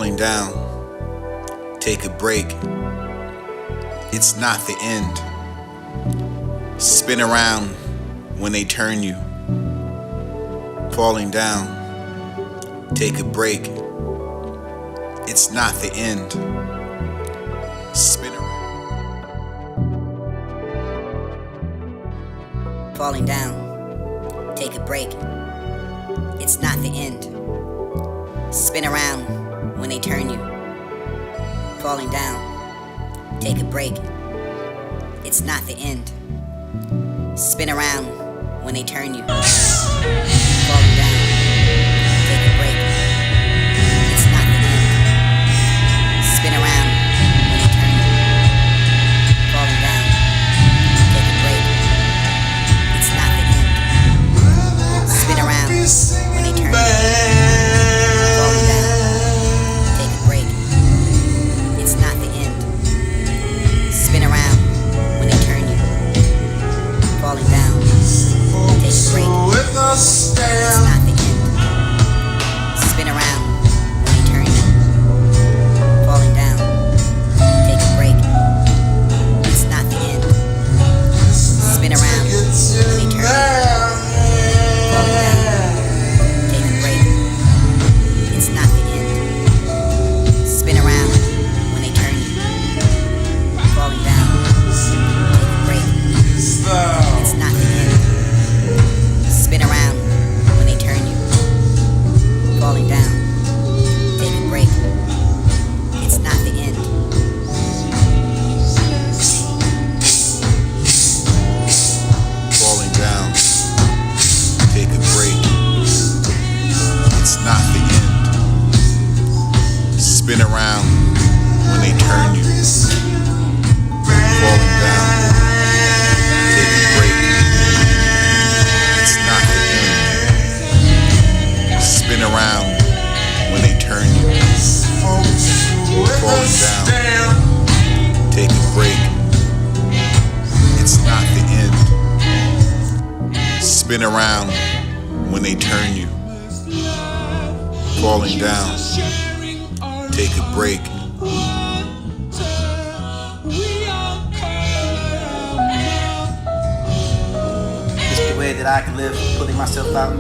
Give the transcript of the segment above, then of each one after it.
Falling down, take a break. It's not the end. Spin around when they turn you. Falling down, take a break. It's not the end. Spin around. Falling down, take a break. It's not the end. Spin around when they turn you. Falling down, take a break. It's not the end. Spin around when they turn you. Falling down, take a break. It's not the end. Spin around when they turn you. Falling down, take a break. It's not the end. Spin around when they turn you. Falling down, take a break. It's not the end. Spin around when they turn you. Falling down, take a break. It's not the end. Spin around when they turn you. Falling down, take a break. It's not the end. Spin around when they turn you. Falling down, take a break. It's not the end. Spin around when they turn you. Falling down, take a break. It's not the end. Spin around when they turn you. Falling down, take a break. It's not the end. Falling down, take a break. It's not the end. Spin around when they turn you. Falling down, take a break. It's not the end. Spin around when they turn you. Falling down, take a break. It's not the end. Spin around when they turn you. Falling down, take a break. It's the way that I can live, pulling myself out.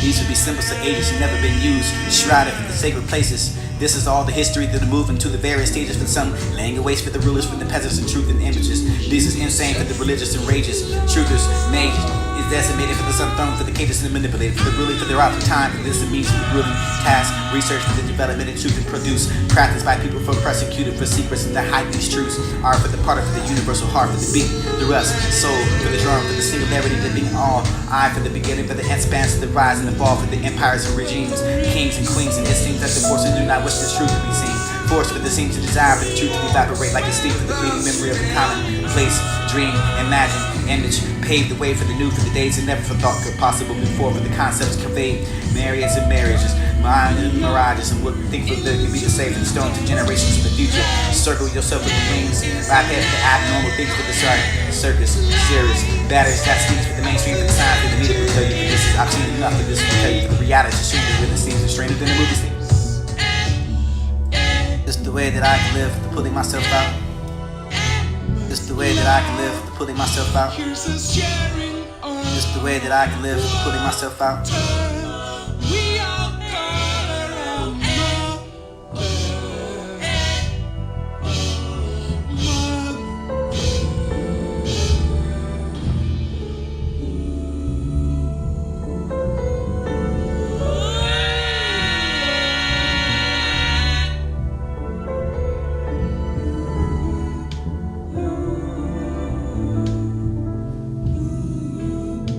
These would be symbols of ages who never been used, shrouded in the sacred places. This is all the history that are moving to the various stages for some, laying a waste for the rulers, for the peasants, and truth and images. This is insane for the religious and rages. Truthers, mages, is decimated for the subthroned, for the cages and the manipulated, for the ruling, for their out of time, for this and means for the ruling task, research for the development and truth and produce, practice by people for persecuted, for secrets and to hide these truths, art for the part of the universal heart, for the beat through us, soul for the drum, for the singularity, the being all, eye for the beginning, for the expanse, for the rise and the fall, for the empires and regimes, kings and queens, and it seems that the forces do not wish the truth to be seen. Force for the seem to desire for the truth to evaporate like a steam for the fleeting memory of the common place, dream, imagine, image, pave the way for the new, for the days that never for thought could possible before, for the concepts conveyed, marriages and marriages, mind and mirages, and what we think for the could be the safe and stone to generations in the future. Circle yourself with the wings, right past the abnormal things for the circus, serious, batters that speaks for the mainstream, for the signs that the media will tell you that this is, I've seen enough of this will tell you for the reality, to shoot the witness scenes and stranger than the movie scene. It's the way that I can live, pulling myself out. It's the way that I can live, pulling myself out. It's the way that I can live, pulling myself out.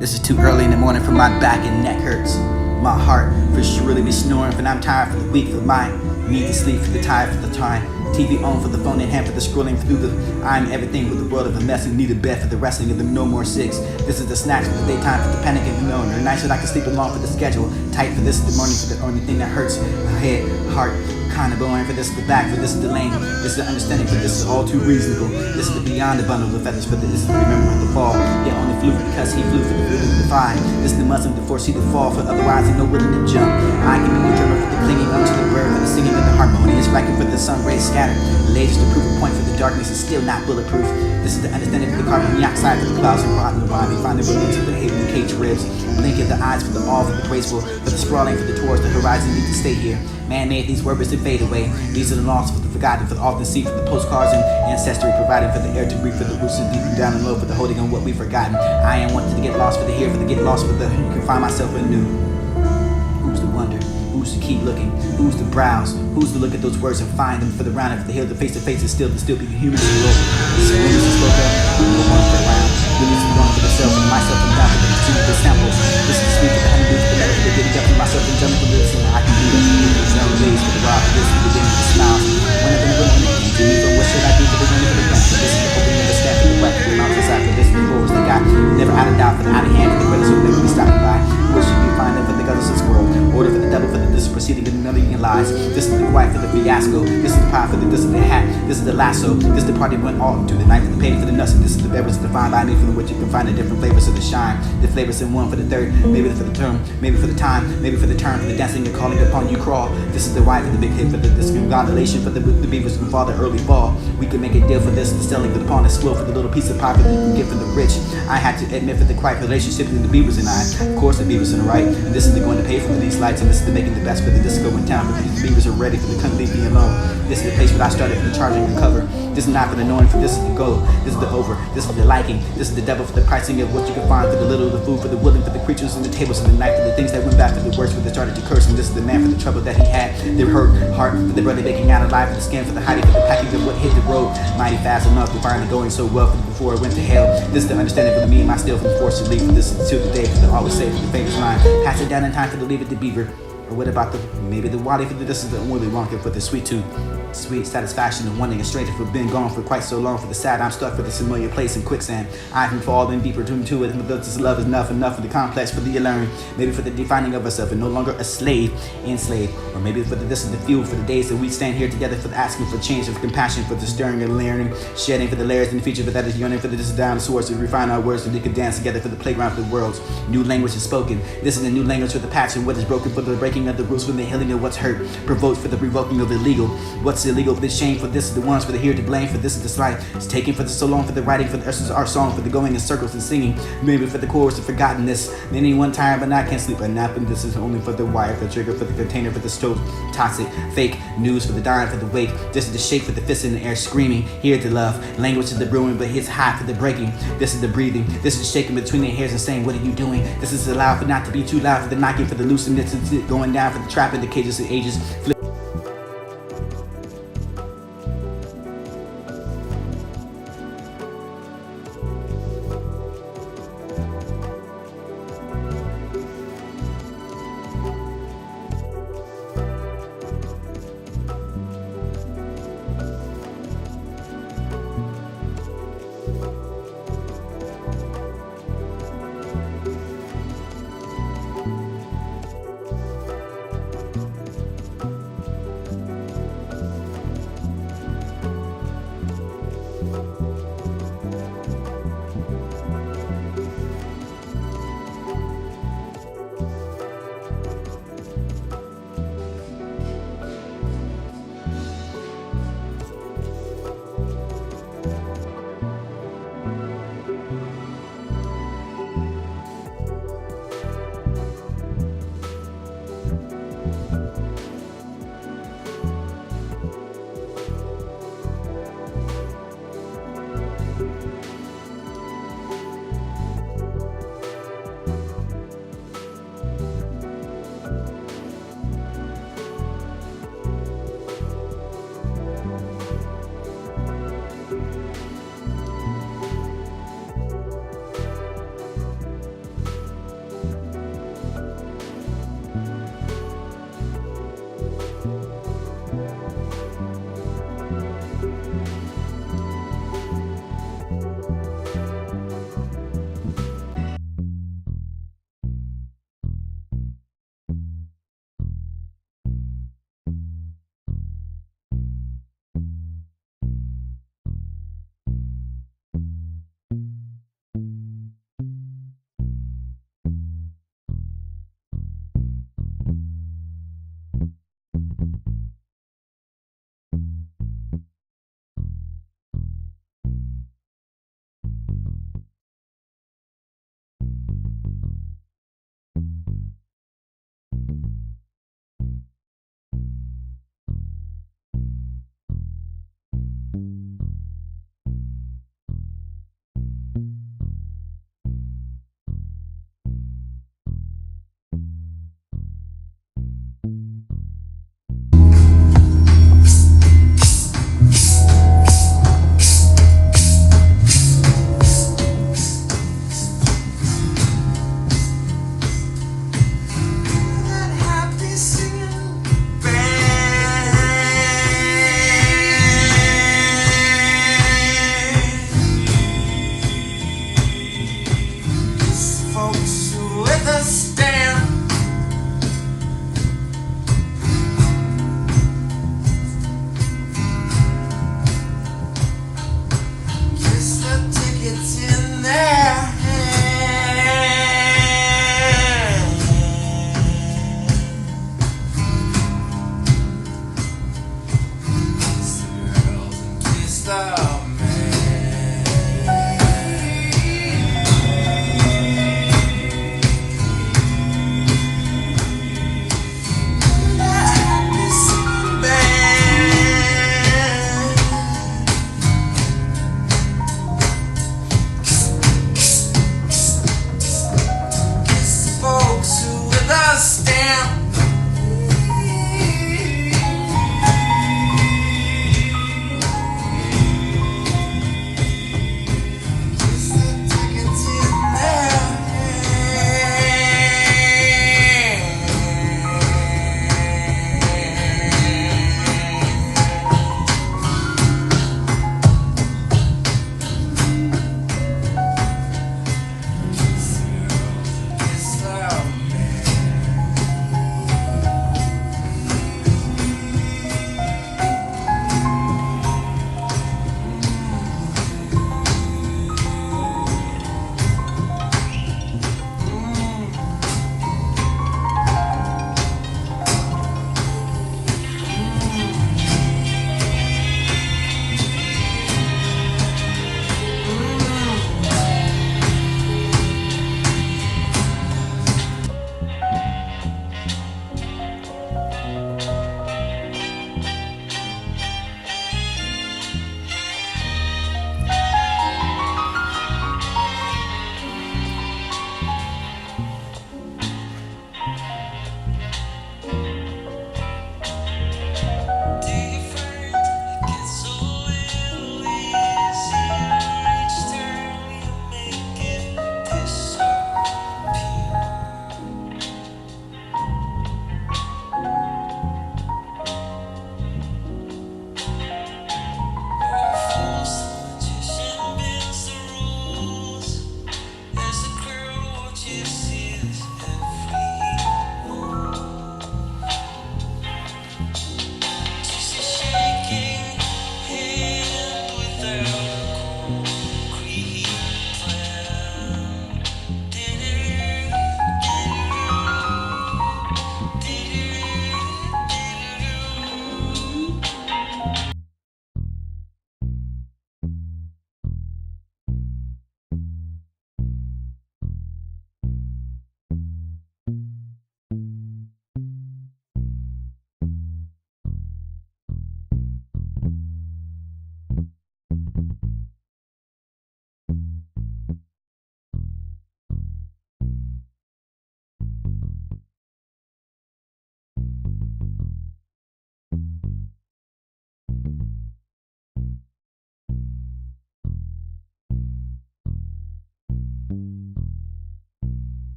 This is too early in the morning for my back and neck hurts. My heart for sure really be snoring, for I'm tired for the weak, for mine. Need to sleep for the tired for the time. TV on for the phone in hand for the scrolling through the I'm everything with the world of a mess and need a bed for the wrestling of the no more six. This is the snacks for the daytime for the panic and the known. The nights that I can sleep along for the schedule. Tight for this, the morning for the only thing that hurts. My head, heart, kinda blowing for this is the back, for this is the lane. This is the understanding for this is all too reasonable. This is the beyond the bundle of feathers for this is the remember the fall. Yet only flew because he flew for the willing to fly. This is the Muslim to foresee the fall, for otherwise he no willing to jump. I can be the drummer for the clinging unto the word, for the singing of the harmonious, racking for the sun rays scattered. Lasers to prove a point for the darkness is still not bulletproof. This is the understanding of the carbon dioxide for the clouds and rotten the wine. We find the reliefs of the hate and the cage ribs. Blink of the eyes for the awe, for the graceful, for the sprawling, for the towards the horizon need to stay here. Man made these words to fade away. These are the lost, for the forgotten, for the often seen, for the postcards and ancestry, providing for the air to breathe, for the roots to deep down in low, for the holding on what we've forgotten. I am wanting to get lost for the here, for the get lost for the you can find myself anew. Who's the wonder? Who's to keep looking? Who's to browse? Who's to look at those words and find them for the round and for the hill, the face to face is still to still be human and low. This is women who spoke up, no one for around. Women who one for themselves and myself and down for the two of the samples. This is the speak of the honey for the letter for the getting up for myself and jumping for this, and I can do this. There's no ways for the rock for this, the beginning of the smiles. When I'm gonna run it, to me, but what should I do for the running for the gun? For this is the opening of the staff for the wet, for the mountainside, for this, the forwards they got. Never out of doubt, for the out of hand, for the brothers who never be stopping by. What should we find them for the gutters of this world? Order for the devil, for the this proceeding of another million lies. This is the quiet for the fiasco. This is the pie for the this is the hat. This is the lasso. This is the party went all to the knife for the pain for the nuts. And this is the beverage defined by me for the which you can find the different flavors of the shine. The flavors in one for the third, maybe for the term, maybe for the time, maybe for the turn, for the dancing and calling upon you crawl. This is the right for the big hit for the discongratulation for the beavers who fall the early fall. We can make a deal for this, the selling for the pawn is slow for the little piece of pie for the gift for the rich. I had to admit for the quiet relationship between the beavers and I. Of course the beavers are right, and this is the going to pay for these lights, and this is the making the best for the disco in town. But these beavers are ready for the couldn't leave me alone. This is the place where I started for the charging and cover. This is not for the knowing, for this is the goal. This is the over. This is the liking. This is the devil for the pricing of what you can find for the little, the food for the willing, for the creatures and the tables and the night, for the things that went back for the words, for the started to curse. And this is the man for the trouble that he had. The hurt heart for the brother making out alive, for the skin for the hiding, for the packing of what hit the road. Mighty fast enough to find it going so well for before it went to hell. This is the understanding for the me and my still for the force to leave. For this is till the day for the always say for the famous line. Pass it down in time for the leave it to beaver. Or what about the maybe the wadi for the this is the only one for the sweet tooth. Sweet satisfaction of wanting a stranger for being gone for quite so long. For the sad I'm stuck for this familiar place in quicksand. I can fall in deeper into it. But this love is enough for the complex for the alluring. Maybe for the defining of ourselves and no longer a slave, enslaved. Or maybe for the this is the fuel for the days that we stand here together for the asking for change, for compassion, for the stirring and layering, shedding for the layers in the future. But that is yearning for the this is down the source to refine our words so they could dance together for the playground of the worlds. New language is spoken. This is the new language for the passion. What is broken for the breaking of the rules, for the healing of what's hurt. Provoked for the revoking of illegal. What's illegal for the shame. For this is the ones for the here to blame. For this is the slight. It's taken for the so long. For the writing. For the essence of our song. For the going in circles and singing. Maybe for the chorus of forgottenness. Many one tired but I can't sleep a nap. And this is only for the wire. For the trigger. For the container. For the stove. Toxic. Fake news. For the dying. For the wake. This is the shake. For the fist in the air screaming. Here to love. Language is the brewing. But it's hot for the breaking. This is the breathing. This is the shaking between their hairs and saying what are you doing. This is allowed for not to be too loud. For the knocking. For the looseness. Going down. For the trapping. The cages and ages.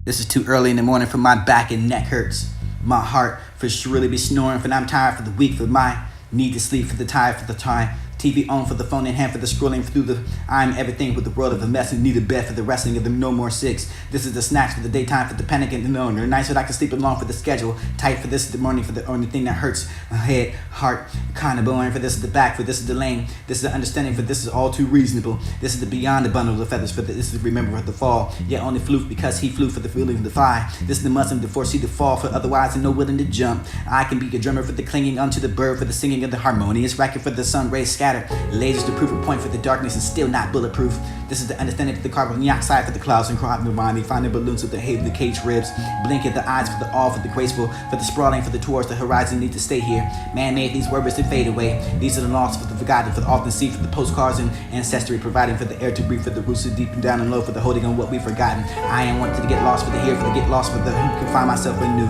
This is too early in the morning for my back and neck hurts. My heart for sure really be snoring, for I'm tired for the week, for my need to sleep, for the tired, for the time. TV on for the phone in hand, for the scrolling through the I'm everything with the world of a mess and need a bed for the wrestling of the no more six. This is the snacks for the daytime, for the panic and the no. Nights that I can sleep along for the schedule. Tight for this is the morning, for the only thing that hurts. My head, heart, kind of boring. For this is the back, for this is the lane. This is the understanding, for this is all too reasonable. This is the beyond the bundle of feathers, for this is the remember of the fall. Yet only flew because he flew for the feeling of the fly. This is the Muslim to foresee the fall, for otherwise and no willing to jump. I can be a drummer for the clinging onto the bird, for the singing of the harmonious racket, for the sun rays scattered. Lasers to prove a point for the darkness and still not bulletproof. This is the understanding of the carbon dioxide for the clouds and crop Nirvana, finding balloons of the haven, the cage ribs, blink at the eyes for the awe, for the graceful, for the sprawling, for the towards the horizon need to stay here. Man made these words to fade away. These are the lost for the forgotten, for the often see, for the postcards and ancestry, providing for the air to breathe, for the roots to deep and down and low, for the holding on what we've forgotten. I am wanting to get lost for the here, for the get lost for the who can find myself anew.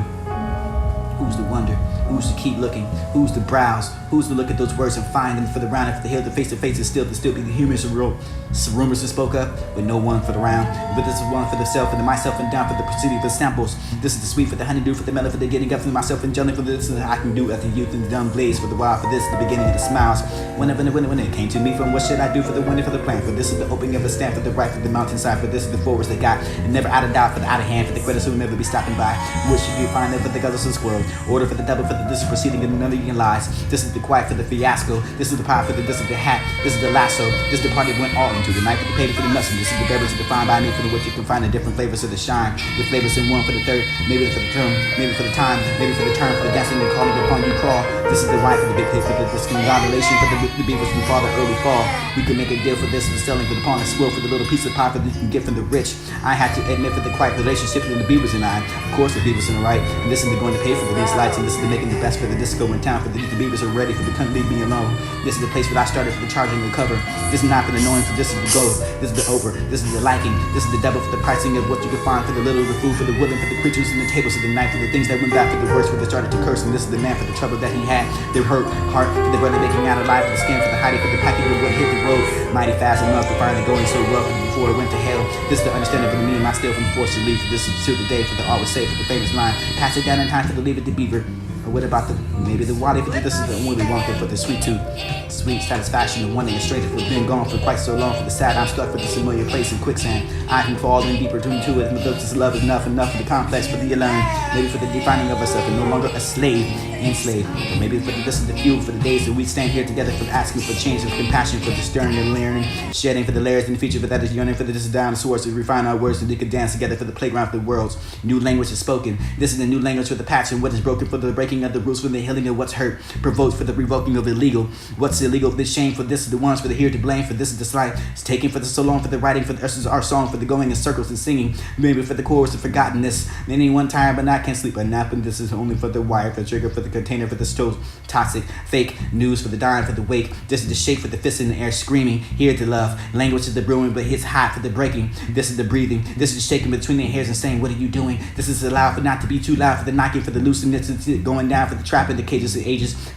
Who's the wonder? Who's to keep looking? Who's to browse? Who's to look at those words and find them for the round and for the hill, the face to face is still to still be the humorous rumors that spoke up, with no one for the round. But this is one for the self and the myself and down for the proceeding for the samples. This is the sweet for the honeydew, for the mellow, for the getting up for myself and jelly, for this is I can do at the youth and the dumb blaze for the wild, for this is the beginning of the smiles. Whenever when it came to me from what should I do for the winning for the plan, for this is the opening of the stand for the right for the mountainside, for this is the forwards they got and never out of doubt for the out of hand, for the credits who will never be stopping by. What should you find there for the guzzles of squirrel? Order for the double for the this is proceeding in another year lies. This is the quiet for the fiasco. This is the pie for the this is the hat. This is the lasso. This is the party went all into the night for the paper for the nuts. This is the beverage defined by me for the what you can find the different flavors of the shine. The flavors in one for the third, maybe for the term, maybe for the time, maybe for the turn, for the dancing and calling upon you crawl. This is the right for the big hit for the congratulation for the beavers from fall the early fall. We can make a deal for this, the selling for the pawn and swill for the little piece of pie for the you can get from the rich. I had to admit for the quiet relationship between the beavers and I. Of course the beavers in the right, and this is the going to pay for these lights, and this is the making the best for the disco in town, for the beavers are ready for the couldn't leave me alone. This is the place where I started for the charging and cover. This is not for the knowing, for this is the goal. This is the over, this is the liking, this is the double for the pricing of what you can find for the little, the food, for the willing, for the creatures and the tables of the night, for the things that went back for the worst, for the started to curse, and this is the man for the trouble that he had. The hurt heart for the brother making out alive, for the skin, for the hiding, for the packing of what hit the road. Mighty fast enough to find it going so rough before it went to hell. This is the understanding for the me and my still from the force to leave. For this is till the day for the always safe, for the famous line. Pass it down in time for the leave it to beaver. Or what about the maybe the Wally? This is the only one for the sweet tooth, sweet satisfaction and wanting it straight for been gone for quite so long. For the sad, I'm stuck for this familiar place in quicksand. I can fall in deeper into it. This love is enough for the complex, for the alone. Maybe for the defining of ourselves and no longer a slave, enslaved. Or maybe for this is the fuel for the days that we stand here together for asking for change and compassion, for the stirring and learning, shedding for the layers and the future, for that is yearning for the this is down the source to refine our words so they could dance together for the playground for the worlds. New language is spoken. This is the new language for the patch and what is broken, for the breaking of the rules, for the healing of what's hurt, provoked for the revoking of illegal. What's illegal for the shame, for this is the ones for the here to blame, for this is the slight. It's taken for the so long, for the writing, for the this is our song, for the going in circles and singing. Maybe for the chorus of forgottenness. Many one time but not can't sleep a nap, and this is only for the wire, for the trigger, for the container, for the stove. Toxic, fake news for the dying, for the wake. This is the shake for the fist in the air screaming. Here to love. Language is the brewing, but it's hot for the breaking. This is the breathing. This is the shaking between the hairs and saying, what are you doing? This is allowed for not to be too loud, for the knocking, for the looseness, going down, for the trap in the cages of ages.